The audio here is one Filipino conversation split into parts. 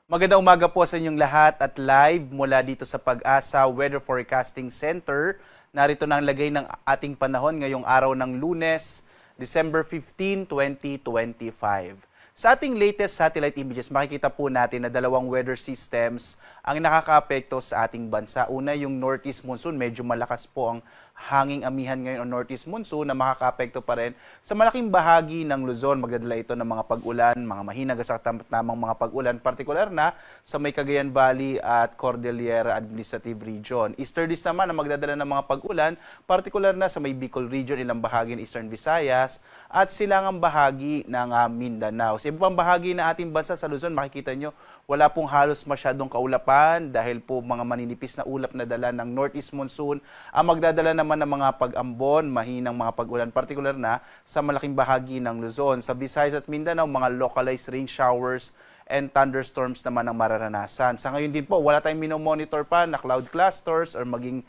Magandang umaga po sa inyong lahat at live mula dito sa Pag-asa Weather Forecasting Center. Narito na ang lagay ng ating panahon ngayong araw ng Lunes, December 15, 2025. Sa ating latest satellite images, makikita po natin na dalawang weather systems ang nakakaapekto sa ating bansa. Una, yung northeast monsoon, medyo malakas po ang hanging amihan ngayon o northeast monsoon na makakaapekto pa rin sa malaking bahagi ng Luzon. Magdadala ito ng mga pag-ulan, mga mahinag sa tamang mga pag-ulan, partikular na sa may Cagayan Valley at Cordillera Administrative Region. Easterlies naman ang magdadala ng mga pag-ulan, partikular na sa may Bicol Region, ilang bahagi ng Eastern Visayas at silangang bahagi ng Mindanao. Sa ibang bahagi ng ating bansa sa Luzon, makikita nyo, wala pong halos masyadong kaulapan dahil po mga maninipis na ulap na dala ng northeast monsoon ang magdadala naman ng mga pag-ambon, mahinang mga pag-ulan, partikular na sa malaking bahagi ng Luzon. Sa Visayas at Mindanao, mga localized rain showers and thunderstorms naman ang mararanasan. Sa ngayon din po, wala tayong minomonitor pa na cloud clusters or maging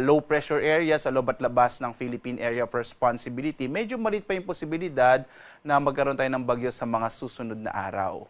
low pressure area sa loob at labas ng Philippine Area of Responsibility. Medyo maliit pa yung posibilidad na magkaroon tayo ng bagyo sa mga susunod na araw.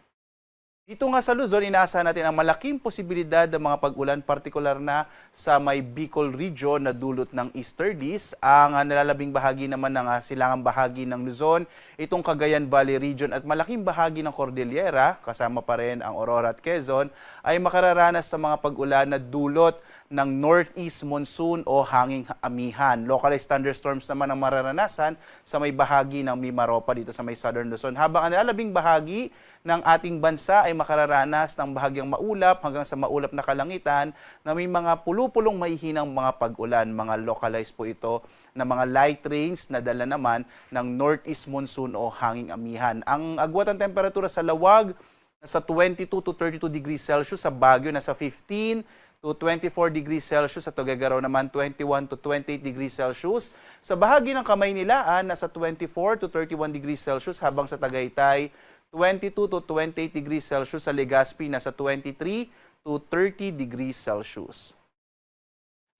Dito nga sa Luzon, inaasahan natin ang malaking posibilidad ng mga pag-ulan, partikular na sa may Bicol Region na dulot ng easterlies. Ang nalalabing bahagi naman ng silangang bahagi ng Luzon, itong Cagayan Valley Region at malaking bahagi ng Cordillera, kasama pa rin ang Aurora at Quezon, ay makararanas sa mga pag-ulan na dulot ng northeast monsoon o hanging amihan. Localized thunderstorms naman ang mararanasan sa may bahagi ng Mimaropa dito sa may Southern Luzon. Habang ang nalalabing bahagi ng ating bansa ay makararanas ng bahagyang maulap hanggang sa maulap na kalangitan na may mga pulupulong mahihinang mga pag-ulan. Mga localized po ito na mga light rains na dala naman ng northeast monsoon o hanging amihan. Ang agwat ng temperatura sa Lawag nasa 22 to 32 degrees Celsius, sa Baguio nasa 15 to 24 degrees Celsius, sa Tuguegarao naman 21 to 28 degrees Celsius. Sa bahagi ng Kamaynilaan, nasa 24 to 31 degrees Celsius, habang sa Tagaytay 22 to 28 degrees Celsius, sa Legazpi nasa 23 to 30 degrees Celsius.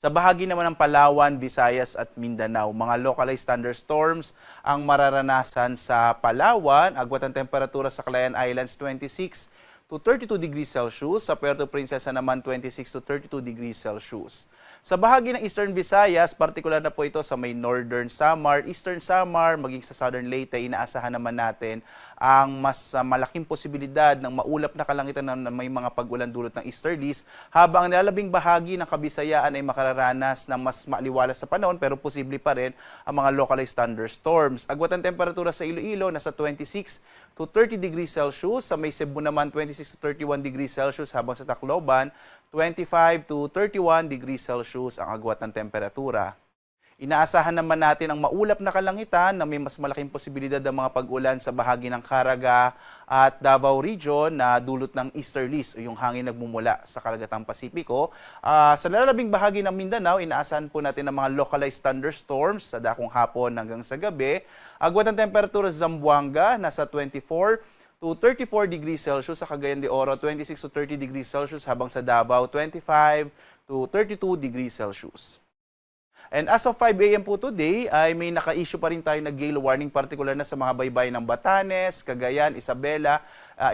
Sa bahagi naman ng Palawan, Visayas at Mindanao, mga localized thunderstorms ang mararanasan sa Palawan. Agwat ang temperatura sa Calayan Islands 26 to 32 degrees Celsius, sa Puerto Princesa naman 26 to 32 degrees Celsius. Sa bahagi ng Eastern Visayas, partikular na po ito sa may Northern Samar, Eastern Samar, maging sa Southern Leyte, inaasahan naman natin ang mas malaking posibilidad ng maulap na kalangitan na may mga pag-ulan dulot ng easterlies, habang ang nilalabing bahagi ng Kabisayaan ay makararanas ng mas maaliwalas sa panahon pero posible pa rin ang mga localized thunderstorms. Agwat ang temperatura sa Iloilo nasa 26 to 30 degrees Celsius, sa may Cebu naman 26 to 31 degrees Celsius, habang sa Tacloban 25 to 31 degrees Celsius ang agwat ng temperatura. Inaasahan naman natin ang maulap na kalangitan na may mas malaking posibilidad ng mga pag-ulan sa bahagi ng Caraga at Davao Region na dulot ng easterlies o yung hangin nagmumula sa Karagatang Pasipiko. Sa lalabing bahagi ng Mindanao, inaasahan po natin ang mga localized thunderstorms sa dakong hapon hanggang sa gabi. Agwat ng temperatura sa Zamboanga nasa 24 to 34 degrees Celsius, sa Cagayan de Oro 26 to 30 degrees Celsius, habang sa Davao 25 to 32 degrees Celsius. And as of 5 a.m. po today, ay may naka-issue pa rin tayo na gale warning, particular na sa mga baybayin ng Batanes, Cagayan, Isabela,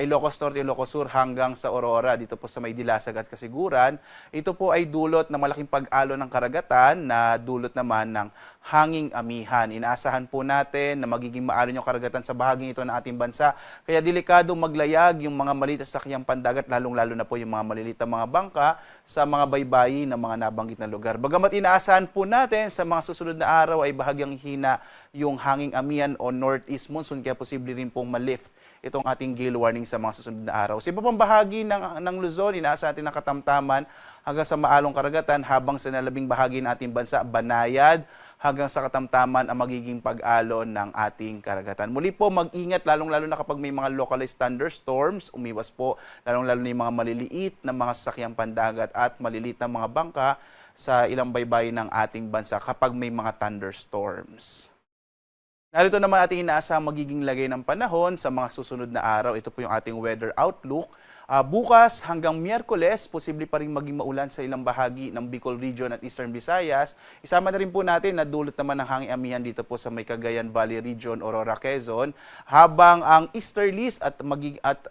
Ilocos Norte, Ilocos Sur hanggang sa Aurora, dito po sa may Dilasag at Kasiguran. Ito po ay dulot ng malaking pag-alo ng karagatan na dulot naman ng hanging amihan. Inaasahan po natin na magiging maalon yung karagatan sa bahaging ito ng ating bansa. Kaya delikadong maglayag yung mga maliit na sakyang pandagat, lalong-lalo na po yung mga malilit na mga bangka sa mga baybayin ng mga nabanggit na lugar. Bagamat inaasahan po natin sa mga susunod na araw ay bahagyang hina yung hanging amihan o northeast monsoon, kaya posible rin pong malift itong ating gale warning sa mga susunod na araw. Sa iba pang bahagi ng Luzon, inaasahan natin ang katamtaman hanggang sa maalong karagatan, habang sa nalabing bahagi ng ating bansa, banayad hanggang sa katamtaman ang magiging pag-alon ng ating karagatan. Muli po, mag-ingat, lalong-lalo na kapag may mga localized thunderstorms. Umiwas po, lalong-lalo na yung mga maliliit na mga sasakyang pandagat at maliliit na mga bangka sa ilang baybayin ng ating bansa kapag may mga thunderstorms. Narito naman ating inaasahang magiging lagay ng panahon sa mga susunod na araw. Ito po yung ating weather outlook. Bukas hanggang Miyerkules, posible pa rin maging maulan sa ilang bahagi ng Bicol Region at Eastern Visayas. Isama na rin po natin na dulot naman ng hangin amihan dito po sa may Cagayan Valley Region, Aurora, Quezon. Habang ang easterlies at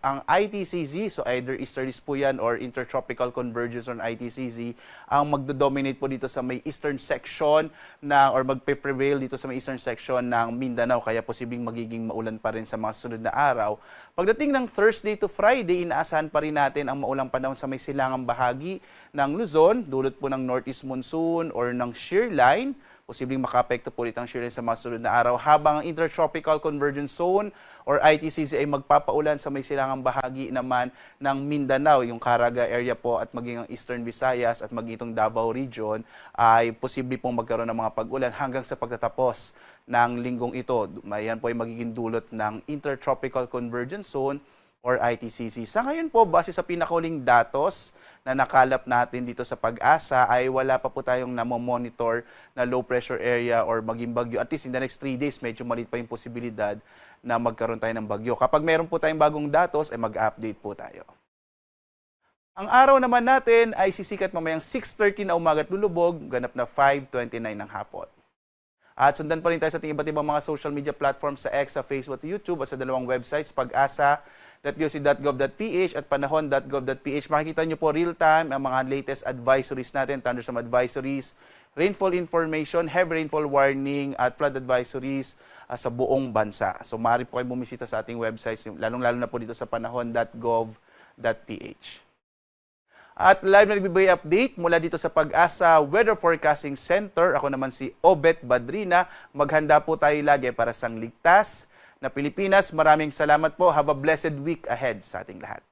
ang ITCZ, so either easterlies po yan or intertropical convergence on ITCZ, ang magdo-dominate po dito sa may eastern section or magpe-prevail dito sa may eastern section ng Mindanao, kaya posibleng magiging maulan pa rin sa mga sunod na araw. Pagdating ng Thursday to Friday, inaasahan pa rin natin ang maulang panahon sa may silangang bahagi ng Luzon, dulot po ng northeast monsoon or ng shear line. Posibleng makaapekto po ulit ang shear line sa mga sunod na araw, habang ang intertropical convergence zone or ITCZ ay magpapaulan sa may silangang bahagi naman ng Mindanao, yung Caraga area po at maging ang Eastern Visayas at maging itong Davao Region ay posible pong magkaroon ng mga pag-ulan hanggang sa pagtatapos ng linggong ito. Yan po ay magiging dulot ng intertropical convergence zone or ITCZ. Sa ngayon po, base sa pinakahuling datos na nakalap natin dito sa Pag-asa, ay wala pa po tayong namomonitor na low pressure area or maging bagyo. At least in the next 3 days, medyo maliit pa yung posibilidad na magkaroon tayo ng bagyo. Kapag meron po tayong bagong datos, ay mag-update po tayo. Ang araw naman natin ay sisikat mamayang 6:30 na umaga at lulubog, ganap na 5:29 ng hapon. At sundan pa rin tayo sa ating iba't ibang mga social media platforms sa X, sa Facebook at YouTube at sa dalawang websites, pag-asa.doc.gov.ph at panahon.gov.ph. Makikita nyo po real-time ang mga latest advisories natin, thunderstorm advisories, rainfall information, heavy rainfall warning at flood advisories sa buong bansa. So maaari po kayo bumisita sa ating websites, lalong-lalo na po dito sa panahon.gov.ph. At live na nagbibigay update mula dito sa Pag-asa Weather Forecasting Center. Ako naman si Obet Badrina. Maghanda po tayo lagi para sa ligtas na Pilipinas. Maraming salamat po. Have a blessed week ahead sa ating lahat.